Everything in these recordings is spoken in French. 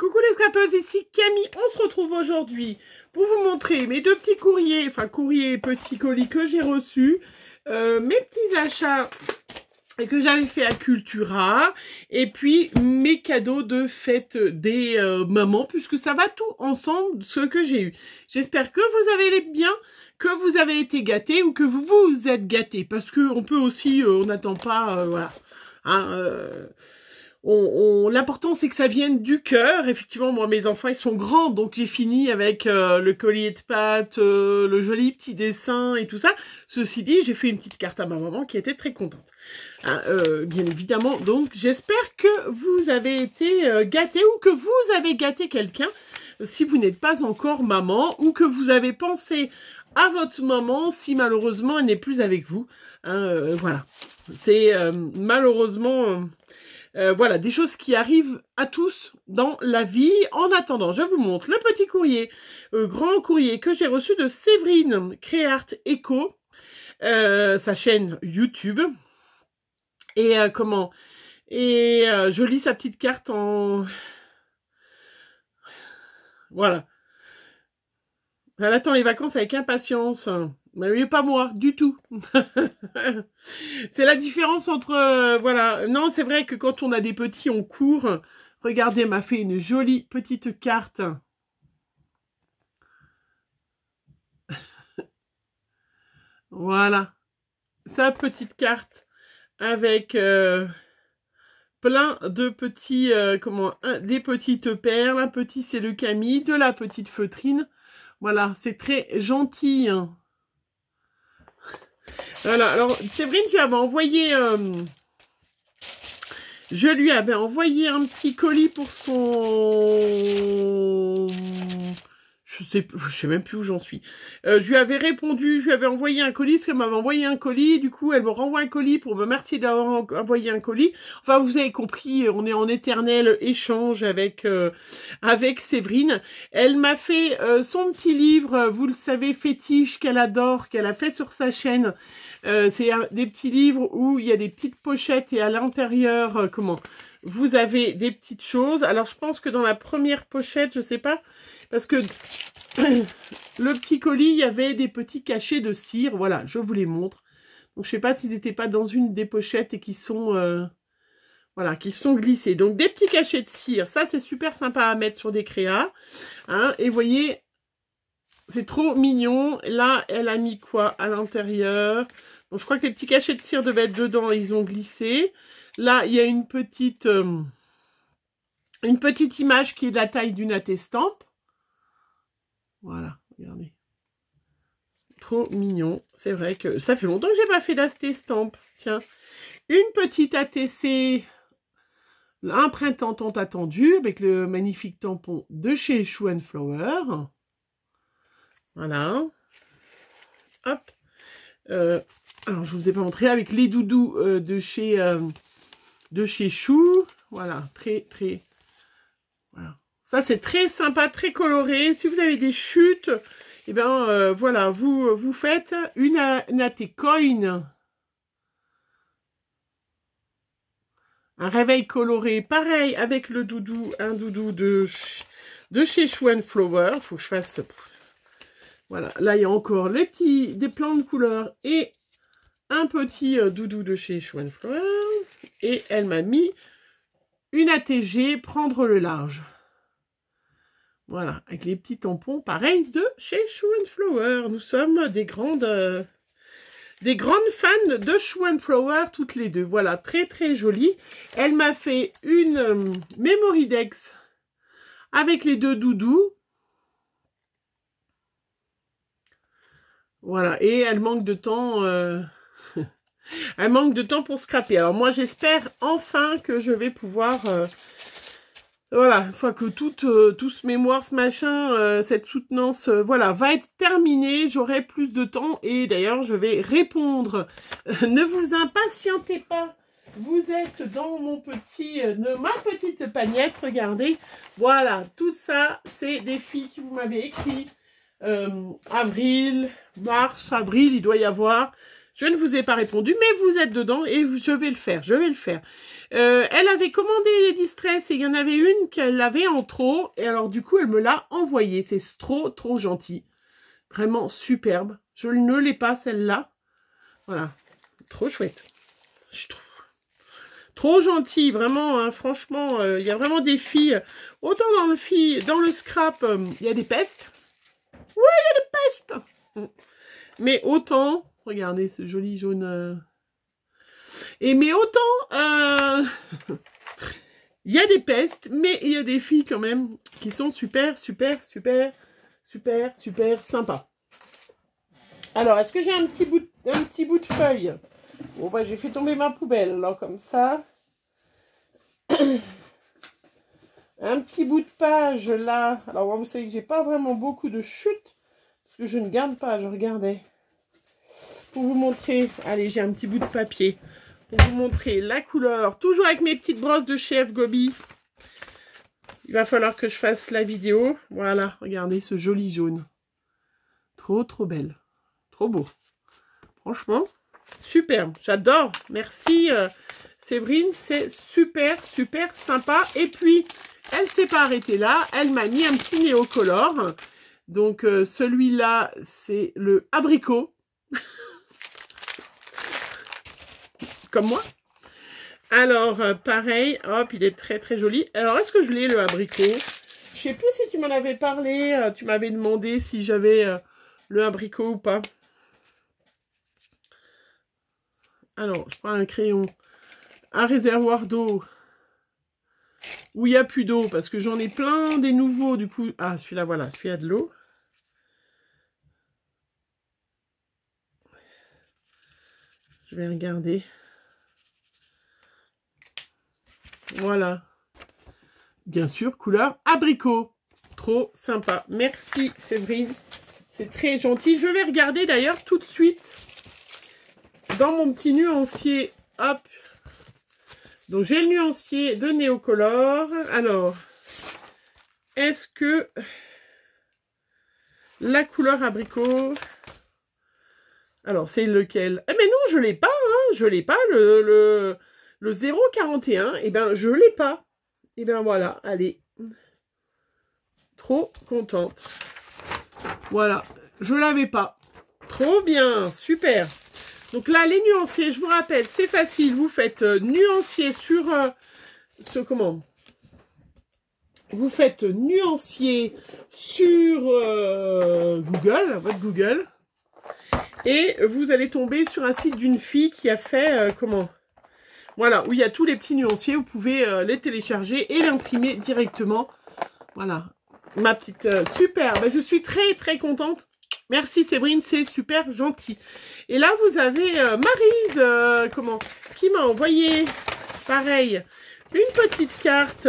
Coucou les scrapeuses, ici Camille. On se retrouve aujourd'hui pour vous montrer mes deux petits courriers, enfin courriers et petits colis que j'ai reçus, mes petits achats que j'avais fait à Cultura, et puis mes cadeaux de fête des mamans, puisque ça va tout ensemble, ce que j'ai eu. J'espère que vous avez bien, que vous avez été gâtés ou que vous vous êtes gâtés, parce que on peut aussi, on n'attend pas, voilà, hein, l'important c'est que ça vienne du cœur. Effectivement, moi mes enfants ils sont grands, donc j'ai fini avec le collier de pâtes, le joli petit dessin et tout ça. Ceci dit, j'ai fait une petite carte à ma maman qui était très contente, hein, bien évidemment. Donc j'espère que vous avez été gâtés ou que vous avez gâté quelqu'un si vous n'êtes pas encore maman, ou que vous avez pensé à votre maman si malheureusement elle n'est plus avec vous, hein, voilà, c'est malheureusement voilà, des choses qui arrivent à tous dans la vie. En attendant, je vous montre le petit courrier, grand courrier que j'ai reçu de Séverine Créart Eco, sa chaîne YouTube. Et je lis sa petite carte en... Voilà. Elle attend les vacances avec impatience. Mais oui, pas moi, du tout. C'est la différence entre... voilà. Non, c'est vrai que quand on a des petits, on court. Regardez, elle m'a fait une jolie petite carte. Voilà. Sa petite carte avec plein de petits... des petites perles. Un petit, c'est le Camille. De la petite feutrine. Voilà, c'est très gentil. Voilà, alors Séverine, je lui avais envoyé un petit colis pour son... Je sais même plus où j'en suis. Je lui avais répondu, je lui avais envoyé un colis, parce qu'elle m'avait envoyé un colis, du coup elle me renvoie un colis pour me remercier d'avoir envoyé un colis. Enfin, vous avez compris, on est en éternel échange avec Séverine. Elle m'a fait son petit livre, vous le savez, fétiche, qu'elle adore, qu'elle a fait sur sa chaîne. C'est des petits livres où il y a des petites pochettes et à l'intérieur, vous avez des petites choses. Alors je pense que dans la première pochette, je sais pas, parce que le petit colis, il y avait des petits cachets de cire. Voilà, je vous les montre. Donc, je sais pas s'ils n'étaient pas dans une des pochettes et qui sont... voilà, qui sont glissés. Donc, des petits cachets de cire. Ça, c'est super sympa à mettre sur des créas. Hein, et vous voyez, c'est trop mignon. Là, elle a mis quoi à l'intérieur? Donc, je crois que les petits cachets de cire devaient être dedans. Ils ont glissé. Là, il y a une petite image qui est de la taille d'une attestampe. Voilà, regardez. Trop mignon. C'est vrai que ça fait longtemps que j'ai pas fait d'attestampe. Tiens, une petite ATC, un printemps tant attendu, avec le magnifique tampon de chez Shoe and Flower. Voilà. Hop. Alors, je vous ai pas montré, avec les doudous de chez Chou. Voilà, très... Voilà. Ça, c'est très sympa, très coloré. Si vous avez des chutes, eh bien, voilà, vous faites une Coin. Un réveil coloré, pareil, avec le doudou, un doudou de chez Shoe and Flower. Il faut que je fasse... Voilà, là, il y a encore des plans de couleurs et un petit doudou de chez Shoe and Flower. Et elle m'a mis une ATG, prendre le large. Voilà, avec les petits tampons, pareil, de chez Shoe and Flower. Nous sommes des grandes fans de Shoe and Flower, toutes les deux. Voilà, très très jolie. Elle m'a fait une Memory Dex avec les deux doudous. Voilà, et elle manque de temps... elle manque de temps pour scraper. Alors moi, j'espère enfin que je vais pouvoir... voilà, une fois que tout ce mémoire, ce machin, cette soutenance, voilà, va être terminée, j'aurai plus de temps. Et d'ailleurs, je vais répondre. Ne vous impatientez pas. Vous êtes dans ma petite pagnette, regardez. Voilà, tout ça, c'est des filles qui vous m'avez écrit. Avril, mars, avril, il doit y avoir. Je ne vous ai pas répondu, mais vous êtes dedans et je vais le faire. Je vais le faire. Elle avait commandé les Distress et il y en avait une qu'elle avait en trop. Et alors, du coup, elle me l'a envoyée. C'est trop, trop gentil. Vraiment superbe. Je ne l'ai pas, celle-là. Voilà. Trop chouette. Je trouve. Trop gentil, vraiment, hein, franchement, il y a vraiment des filles. Autant dans le scrap, il y a des pestes. Ouais, il y a des pestes. Mais autant, regardez ce joli jaune. Mais autant, il y a des pestes, mais il y a des filles quand même qui sont super, super, super, super, super sympas. Alors, est-ce que j'ai un petit bout de feuille? Bon, bah, j'ai fait tomber ma poubelle, là, comme ça. Un petit bout de page, là. Alors, vous savez que j'ai pas vraiment beaucoup de chutes, parce que je ne garde pas, je regardais. Pour vous montrer, allez, j'ai un petit bout de papier. Pour vous montrer la couleur, toujours avec mes petites brosses de chez F Gobi. Il va falloir que je fasse la vidéo. Voilà, regardez ce joli jaune. Trop, trop belle. Trop beau. Franchement, superbe. J'adore. Merci Séverine. C'est super, super sympa. Et puis, elle s'est pas arrêtée là. Elle m'a mis un petit néocolore. Donc, celui-là, c'est le abricot. Comme moi. Alors, pareil. Hop, il est très, très joli. Alors, est-ce que je l'ai, le abricot? Je sais plus si tu m'en avais parlé. Tu m'avais demandé si j'avais le abricot ou pas. Alors, je prends un crayon, un réservoir d'eau, où il n'y a plus d'eau, parce que j'en ai plein des nouveaux, du coup. Ah, celui-là, voilà, celui-là de l'eau. Je vais regarder. Voilà. Bien sûr, couleur abricot. Trop sympa. Merci, Séverine. C'est très gentil. Je vais regarder d'ailleurs tout de suite dans mon petit nuancier. Hop. Donc, j'ai le nuancier de Néocolor. Alors, est-ce que la couleur abricot... Alors, c'est lequel? Eh mais non, je l'ai pas, hein. Je l'ai pas, le 041. Eh ben, je l'ai pas. Eh ben, voilà, allez. Trop contente. Voilà, je l'avais pas. Trop bien, super. Donc là, les nuanciers, je vous rappelle, c'est facile. Vous faites nuancier sur... comment? Vous faites nuancier sur Google, votre Google. Et vous allez tomber sur un site d'une fille qui a fait... comment? Voilà, où il y a tous les petits nuanciers. Vous pouvez les télécharger et l'imprimer directement. Voilà, ma petite... super, ben, je suis très, très contente. Merci Séverine, c'est super gentil. Et là, vous avez Maryse, comment, qui m'a envoyé, pareil, une petite carte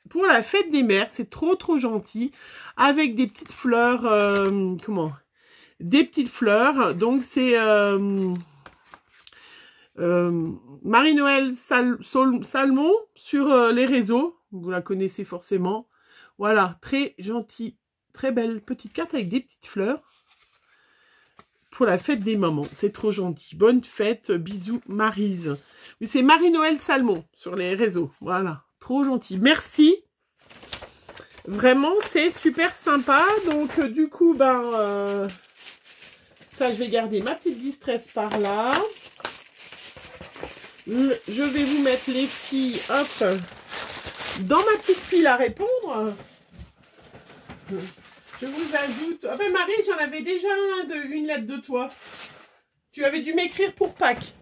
pour la fête des mères. C'est trop, trop gentil. Avec des petites fleurs, comment, des petites fleurs. Donc, c'est Marie-Noël Salmon sur les réseaux. Vous la connaissez forcément. Voilà, très gentil. Très belle petite carte avec des petites fleurs pour la fête des mamans. C'est trop gentil. Bonne fête. Bisous, Maryse. Oui, c'est Marie-Noël Salmon sur les réseaux. Voilà. Trop gentil. Merci. Vraiment, c'est super sympa. Donc, du coup, ben, ça, je vais garder ma petite distress par là. Je vais vous mettre les filles, hop, dans ma petite pile à répondre. Je vous ajoute... Ah ben Marie, j'en avais déjà une lettre de toi. Tu avais dû m'écrire pour Pâques.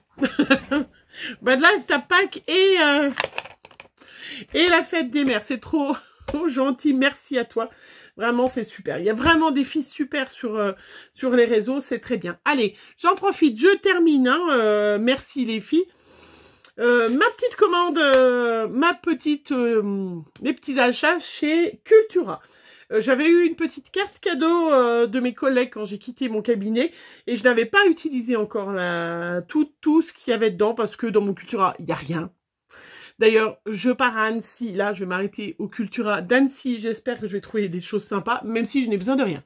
Ben là, t'as Pâques et la fête des mères. C'est trop gentil. Merci à toi. Vraiment, c'est super. Il y a vraiment des filles super sur les réseaux. C'est très bien. Allez, j'en profite. Je termine. Hein. Merci les filles. Ma petite commande, mes petits achats chez Cultura. J'avais eu une petite carte cadeau de mes collègues quand j'ai quitté mon cabinet et je n'avais pas utilisé encore tout ce qu'il y avait dedans parce que dans mon Cultura, il n'y a rien. D'ailleurs, je pars à Annecy. Là, je vais m'arrêter au Cultura d'Annecy. J'espère que je vais trouver des choses sympas, même si je n'ai besoin de rien.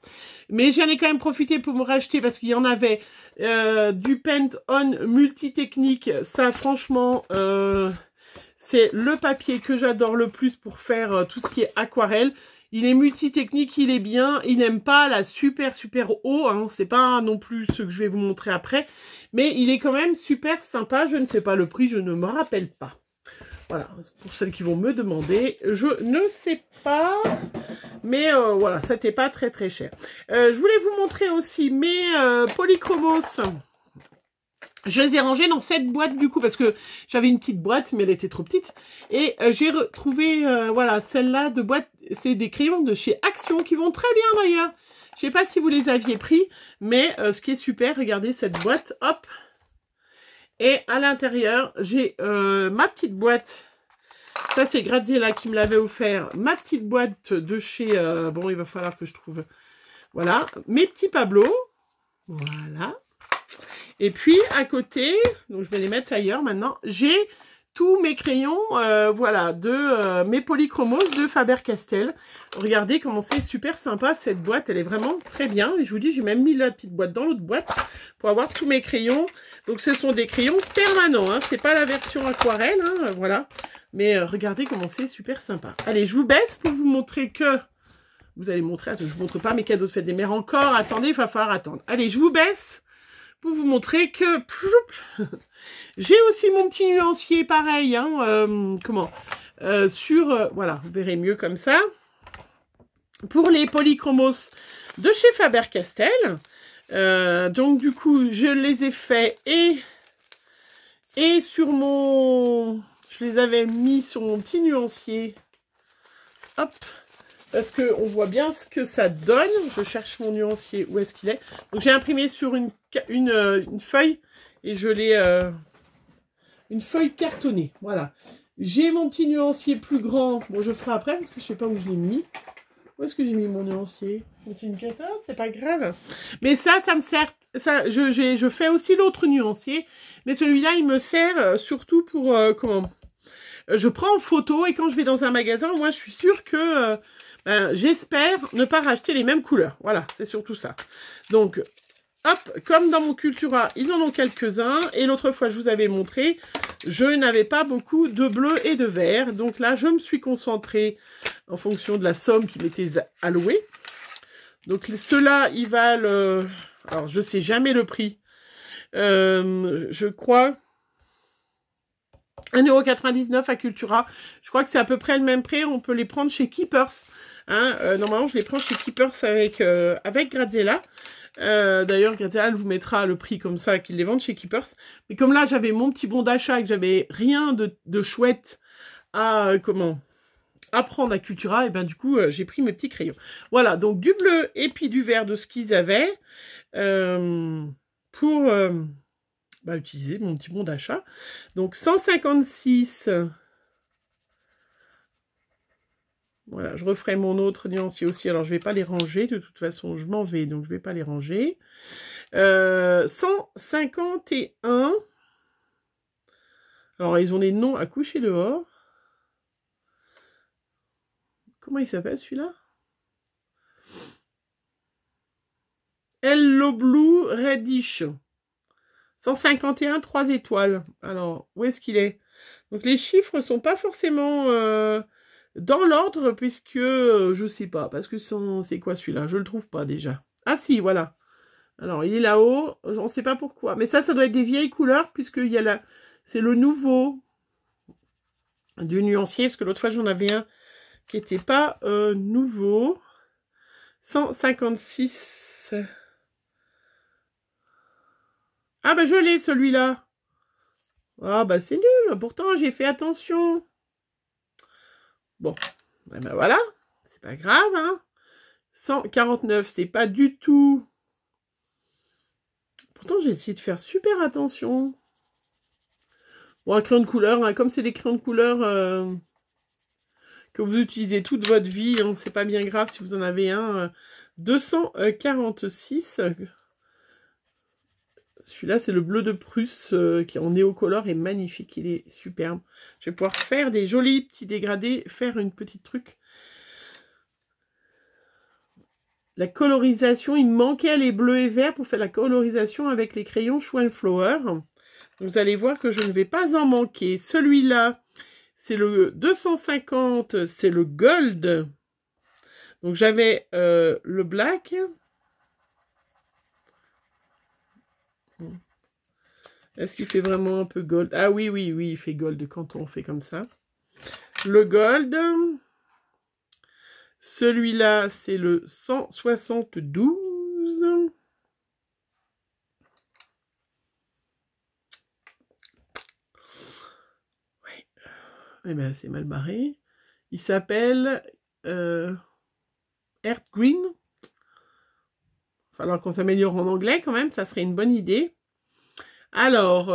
Mais j'en ai quand même profité pour me racheter parce qu'il y en avait du Paint On multi-technique. Ça, franchement, c'est le papier que j'adore le plus pour faire tout ce qui est aquarelle. Il est multi-technique, il est bien. Il n'aime pas la super haut. Hein. C'est pas non plus ce que je vais vous montrer après. Mais il est quand même super sympa. Je ne sais pas le prix, je ne me rappelle pas. Voilà, pour celles qui vont me demander, je ne sais pas, mais voilà, ça n'était pas très cher. Je voulais vous montrer aussi mes polychromos. Je les ai rangés dans cette boîte du coup, parce que j'avais une petite boîte, mais elle était trop petite. Et j'ai retrouvé, voilà, celle-là de boîte, c'est des crayons de chez Action, qui vont très bien d'ailleurs. Je sais pas si vous les aviez pris, mais ce qui est super, regardez cette boîte, hop. Et à l'intérieur, j'ai ma petite boîte. Ça, c'est Graziella qui me l'avait offert. Ma petite boîte de chez... bon, il va falloir que je trouve... Voilà. Mes petits Pablo. Voilà. Et puis, à côté, donc je vais les mettre ailleurs maintenant, j'ai tous mes crayons, voilà, de mes polychromos de Faber-Castell. Regardez comment c'est super sympa, cette boîte, elle est vraiment très bien. Et je vous dis, j'ai même mis la petite boîte dans l'autre boîte pour avoir tous mes crayons. Donc, ce sont des crayons permanents, hein. C'est pas la version aquarelle, hein, voilà. Mais regardez comment c'est super sympa. Allez, je vous baisse pour vous montrer que... Vous allez montrer, attends, je vous montre pas mes cadeaux de fête des mères encore. Attendez, il va falloir attendre. Allez, je vous baisse pour vous montrer que... J'ai aussi mon petit nuancier, pareil, hein, voilà, vous verrez mieux comme ça. Pour les polychromos de chez Faber-Castell. Donc, du coup, je les ai faits et sur mon... Je les avais mis sur mon petit nuancier. Hop. Parce qu'on voit bien ce que ça donne. Je cherche mon nuancier. Où est-ce qu'il est? Donc, j'ai imprimé sur une feuille. Et je l'ai... une feuille cartonnée. Voilà. J'ai mon petit nuancier plus grand. Bon, je ferai après parce que je sais pas où je l'ai mis. Où est-ce que j'ai mis mon nuancier? C'est une cata, c'est pas grave. Mais ça me sert... Ça, je fais aussi l'autre nuancier. Mais celui-là, il me sert surtout pour... comment je prends en photo et quand je vais dans un magasin, moi, je suis sûre que... j'espère ne pas racheter les mêmes couleurs. Voilà, c'est surtout ça. Donc... Hop, comme dans mon Cultura, ils en ont quelques-uns. Et l'autre fois, je vous avais montré, je n'avais pas beaucoup de bleu et de vert. Donc là, je me suis concentrée en fonction de la somme qui m'était allouée. Donc ceux-là, ils valent... alors, je ne sais jamais le prix. Je crois... 1,99 € à Cultura. Je crois que c'est à peu près le même prix. On peut les prendre chez Keepers. Hein, normalement, je les prends chez Keepers avec Graziella. D'ailleurs, Graziella, elle vous mettra le prix comme ça qu'ils les vendent chez Keepers. Mais comme là, j'avais mon petit bon d'achat et que j'avais rien de chouette à prendre à Cultura, et ben du coup, j'ai pris mes petits crayons. Voilà, donc du bleu et puis du vert de ce qu'ils avaient pour utiliser mon petit bon d'achat. Donc 156. Voilà, je referai mon autre nuancier aussi. Alors, je ne vais pas les ranger. De toute façon, je m'en vais, donc je ne vais pas les ranger. 151. Alors, ils ont les noms à coucher dehors. Comment il s'appelle, celui-là? Hello Blue Reddish. 151, 3 étoiles. Alors, où est-ce qu'il est? Donc, les chiffres ne sont pas forcément... dans l'ordre, puisque je sais pas, parce que c'est quoi celui-là? Je le trouve pas déjà. Ah si, voilà. Alors, il est là-haut, on ne sait pas pourquoi. Mais ça doit être des vieilles couleurs, puisque il y a c'est le nouveau du nuancier, parce que l'autre fois, j'en avais un qui n'était pas nouveau. 156. Ah bah je l'ai, celui-là. Ah bah c'est nul, pourtant j'ai fait attention. Bon, ben voilà, c'est pas grave, hein. 149, c'est pas du tout. Pourtant, j'ai essayé de faire super attention. Bon, un crayon de couleur, hein, comme c'est des crayons de couleur que vous utilisez toute votre vie, hein, c'est pas bien grave si vous en avez un. 246. Celui-là, c'est le bleu de Prusse qui est en néocolore et magnifique. Il est superbe. Je vais pouvoir faire des jolis petits dégradés, faire une petite truc. La colorisation, il me manquait les bleus et verts pour faire la colorisation avec les crayons Show and Flower. Vous allez voir que je ne vais pas en manquer. Celui-là, c'est le 250, c'est le gold. Donc j'avais le black. Est-ce qu'il fait vraiment un peu gold? Ah oui, oui, oui, il fait gold quand on fait comme ça. Le gold. Celui-là, c'est le 172. Ouais. Eh bien, c'est mal barré. Il s'appelle Earth Green. Il va falloir qu'on s'améliore en anglais quand même, ça serait une bonne idée. Alors,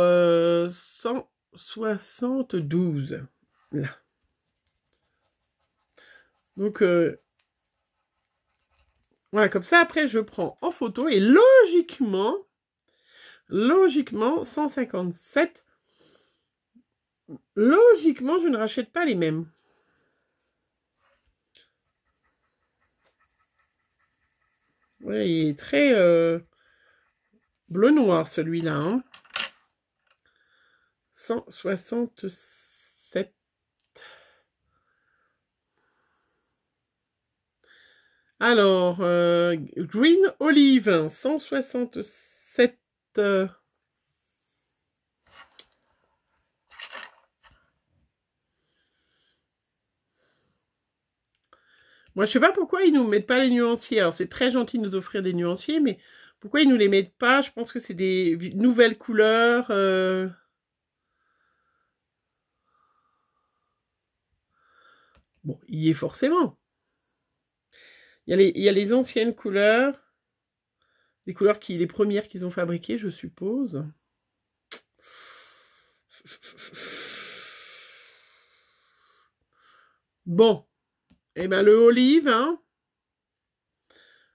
172. Là. Donc, voilà, comme ça, après, je prends en photo et logiquement, 157, logiquement, je ne rachète pas les mêmes. Ouais, il est très bleu-noir, celui-là. Hein. 167. Alors, Green Olive, 167. Moi, je sais pas pourquoi ils nous mettent pas les nuanciers. Alors, c'est très gentil de nous offrir des nuanciers, mais pourquoi ils nous les mettent pas? Je pense que c'est des nouvelles couleurs. Bon, il y est forcément. Il y a les anciennes couleurs. Les couleurs les premières qu'ils ont fabriquées, je suppose. Bon. Eh ben, le olive, hein.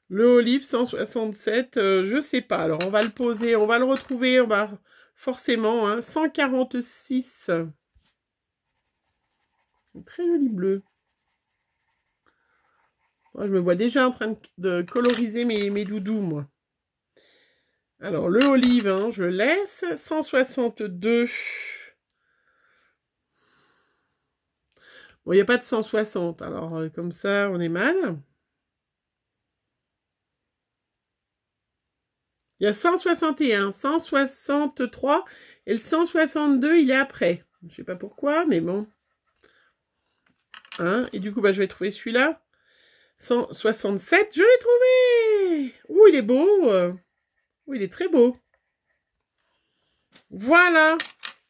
Le olive 167, je sais pas. Alors, on va le poser, on va le retrouver, on va forcément, hein, 146. Très joli bleu. Moi, je me vois déjà en train de coloriser mes doudous, moi. Alors, le olive, hein, je laisse. 162. Bon, il n'y a pas de 160. Alors, comme ça, on est mal. Il y a 161, 163 et le 162, il est après. Je ne sais pas pourquoi, mais bon. Hein, et du coup, bah, je vais trouver celui-là. 167, je l'ai trouvé! Ouh, il est beau! Ouh, il est très beau. Voilà!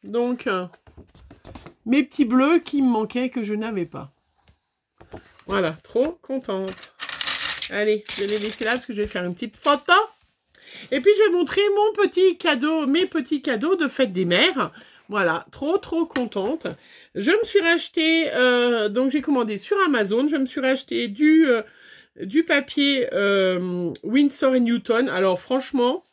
Donc, mes petits bleus qui me manquaient, que je n'avais pas. Voilà, trop contente. Allez, je vais les laisser là parce que je vais faire une petite photo. Et puis, je vais montrer mon petit cadeau, mes petits cadeaux de fête des mères. Voilà, trop contente. Je me suis racheté, donc j'ai commandé sur Amazon, je me suis racheté du papier Winsor & Newton. Alors franchement,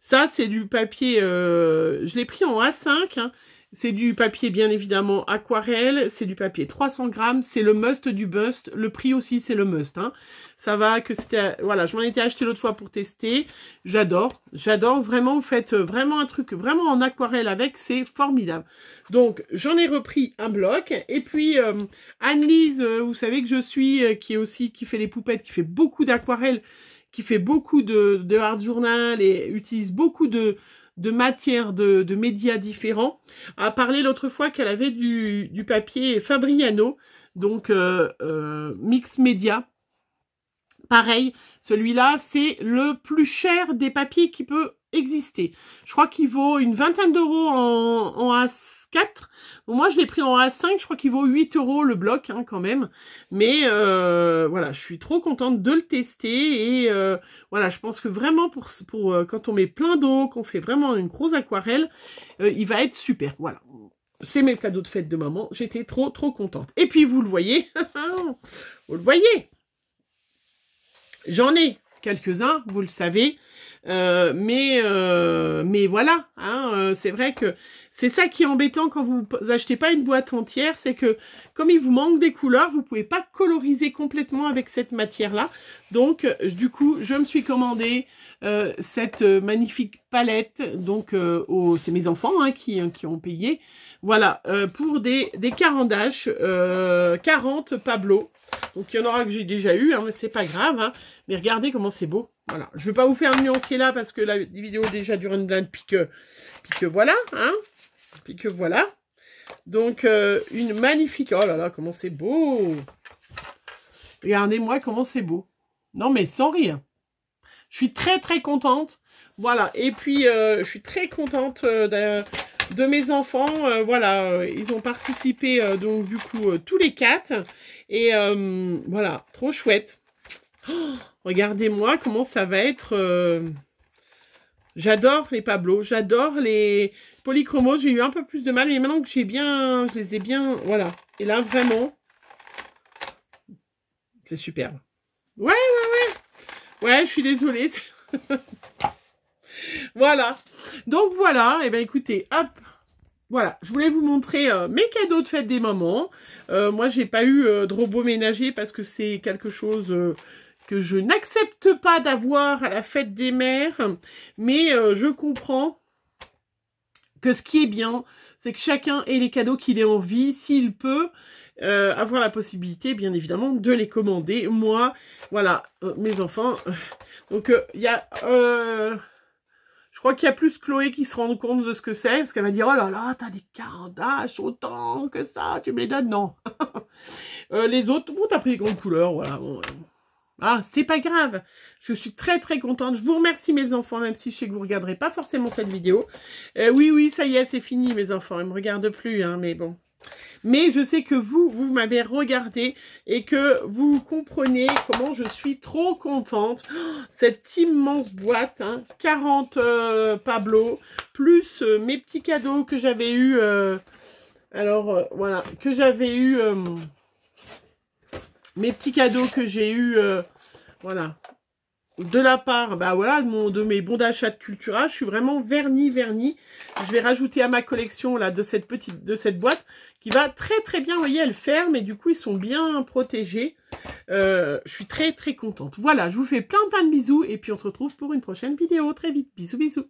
ça c'est du papier, je l'ai pris en A5, hein. C'est du papier bien évidemment aquarelle, c'est du papier 300 grammes, c'est le must du must, le prix aussi c'est le must. Hein. Ça va que c'était, voilà, je m'en étais acheté l'autre fois pour tester, j'adore vraiment, vous faites vraiment un truc vraiment en aquarelle avec, c'est formidable. Donc j'en ai repris un bloc, et puis Anne-Lise, vous savez que je suis, qui fait les poupettes, qui fait beaucoup d'aquarelle, qui fait beaucoup de art journal et utilise beaucoup de matières, de médias différents, a parlé l'autre fois qu'elle avait du papier Fabriano, donc mix média. Pareil, celui-là, c'est le plus cher des papiers qui peut exister. Je crois qu'il vaut une vingtaine d'euros en A4. Bon, moi, je l'ai pris en A5. Je crois qu'il vaut 8 euros le bloc, hein, quand même. Mais voilà, je suis trop contente de le tester. Et voilà, je pense que vraiment, pour quand on met plein d'eau, qu'on fait vraiment une grosse aquarelle, il va être super. Voilà. C'est mes cadeaux de fête de maman. J'étais trop contente. Et puis, vous le voyez. Vous le voyez. J'en ai quelques-uns, vous le savez. Mais voilà, hein, c'est vrai que c'est ça qui est embêtant quand vous achetez pas une boîte entière, c'est que comme il vous manque des couleurs, vous pouvez pas coloriser complètement avec cette matière-là. Donc, du coup, je me suis commandé cette magnifique palette. Donc, c'est mes enfants hein, qui ont payé. Voilà, pour des carandages, 40 Pablo. Donc, il y en aura que j'ai déjà eu, hein, mais c'est pas grave. Hein. Mais regardez comment c'est beau. Voilà, je vais pas vous faire le nuancier là parce que la vidéo déjà dure une blinde, puis que voilà, hein. Puis que voilà. Donc, une magnifique... Oh là là, comment c'est beau! Regardez-moi comment c'est beau. Non, mais sans rire. Je suis très, très contente. Voilà. Et puis, je suis très contente de mes enfants. Voilà, ils ont participé, donc, du coup, tous les 4. Et voilà, trop chouette. Oh, regardez-moi comment ça va être... J'adore les Pablo, j'adore les polychromos. J'ai eu un peu plus de mal, mais maintenant que je les ai bien, voilà. Et là, vraiment, c'est superbe. Ouais. Ouais, je suis désolée. Voilà. Donc, voilà. Et ben écoutez, hop. Voilà, je voulais vous montrer mes cadeaux de fête des mamans. Moi, j'ai pas eu de robot ménager parce que c'est quelque chose... que je n'accepte pas d'avoir à la fête des mères, mais je comprends que ce qui est bien, c'est que chacun ait les cadeaux qu'il ait envie, s'il peut avoir la possibilité, bien évidemment, de les commander. Moi, voilà, mes enfants, donc il y a... je crois qu'il y a plus Chloé qui se rend compte de ce que c'est, parce qu'elle va dire, oh là là, t'as des carandages autant que ça, tu me les donnes, non. Les autres, bon, t'as pris des grandes couleurs, voilà, bon... Ah, c'est pas grave. Je suis très, très contente. Je vous remercie, mes enfants, même si je sais que vous regarderez pas forcément cette vidéo. Oui, ça y est, c'est fini, mes enfants. Ils me regardent plus, hein, mais bon. Mais je sais que vous m'avez regardé et que vous comprenez comment je suis trop contente. Oh, cette immense boîte, hein, 40 Pablo, plus mes petits cadeaux que j'avais eu. Voilà, que j'avais eu... mes petits cadeaux que j'ai eu, voilà, de la part, bah voilà, de mes bons d'achat de Cultura. Je suis vraiment vernie. Je vais rajouter à ma collection là de cette boîte qui va très très bien. Vous voyez, elle ferme et du coup ils sont bien protégés. Je suis très très contente. Voilà, je vous fais plein de bisous et puis on se retrouve pour une prochaine vidéo très vite. Bisous.